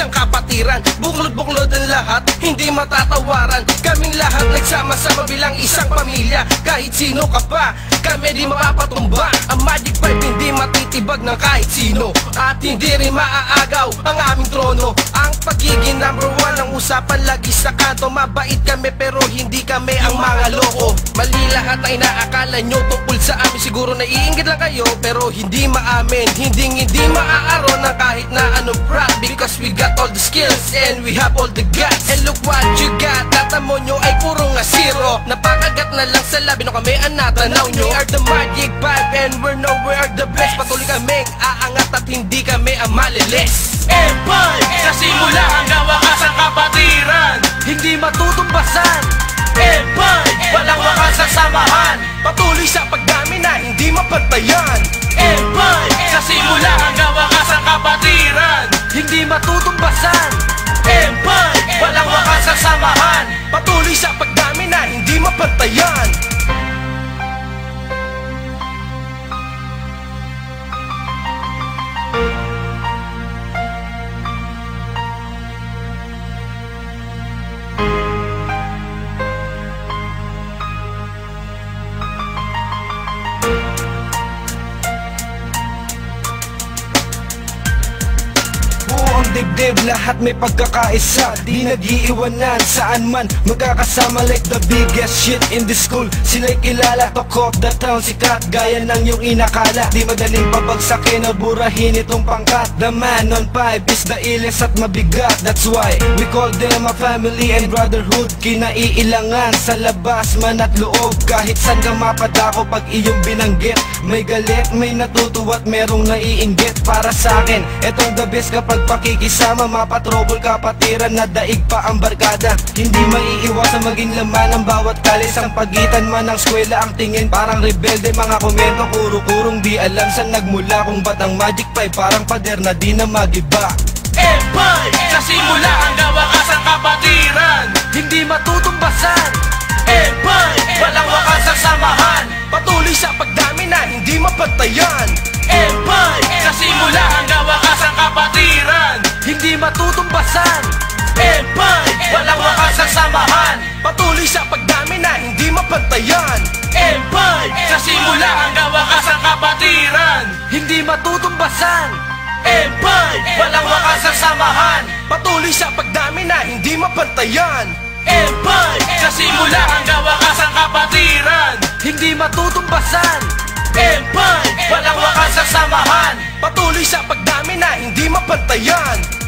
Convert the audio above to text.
isang kapatiran. Buklod-buklod ang lahat, hindi matatawaran. Kaming lahat nagsama-sama bilang isang pamilya. Kahit sino ka pa, kami di mapapatumba. Ang Magic 5 hindi matitibag ng kahit sino, at hindi rin maaagaw ang aming trono. Ang pagiging number 1 ang usapan lagi sa kanto. Mabait kami pero hindi kami ang mga loko. Mali lahat na inaakala nyo tungkol sa amin. Siguro naiinggit lang kayo pero hindi maamin. Hindi maaaron ng kahit na anong prop, because we got all the skills and we have all the guts. And look what you got, tatamo nyo ay puro nga zero. Napakagat na lang sa labi no kami ang natanaw nyo. We are the Magic 5 and we're nowhere the best. Patuloy kaming aangat at hindi kami ang malilis. Empire, sa simula hanggang wakas ang kapatiran, hindi matutumbasan. Empire, walang wakas ang samahan, patuloy sa pagdami na hindi mapantayan. Empire, sa simula hanggang wakas ang kapatiran, hindi matutumbasan. Empire, walang wakas ang samahan, patuloy sa pagdami na hindi mapantayan. Dibdib, lahat may pagkakaisa, di nag-iiwanan. Saan man magkakasama like the biggest shit in the school. Sila'y kilala, talk of the town, sikat gaya ng iyong inakala. Di madaling pabagsakin o burahin itong pangkat. The man on 5 is the illest at mabigat. That's why we call them a family and brotherhood. Kinaiilangan sa labas man at loob. Kahit saan ka mapadako pag iyong binanggit. May galit, may natutuwa at merong naiinggit. Para sa akin, etong the best kapag pakikisama. Mapatrouble kapatiran na daig pa ang barkada. Hindi maiiwasan maging laman ang bawat kalis. Ang pagitan man ng eskwela, ang tingin parang rebelde. Mga komento kuro-kurong di alam saan nagmula. Kung ba't ang Magic 5 parang pader na di na magiba. Empire, sa simula hanggang wakas ang kapatiran, hindi matutumbasan. Empire, walang wakas ang samahan, patuloy sa pagdami na hindi mapantayan. Empire, sa simula hanggang wakas ang kapatiran, hindi matutumbasan. Empire, walang wakas ang samahan, patuloy sa pagdami na hindi mapantayan. Empire, sa simula hanggang wakas ang kapatiran, hindi matutumbasan. Empire, walang wakas ang samahan, patuloy sa pagdami na hindi mapantayan. Empire, sa simula hanggang wakas ang kapatiran, hindi matutumbasan. Empire, walang wakas ang samahan, patuloy sa pagdami na hindi mapantayan.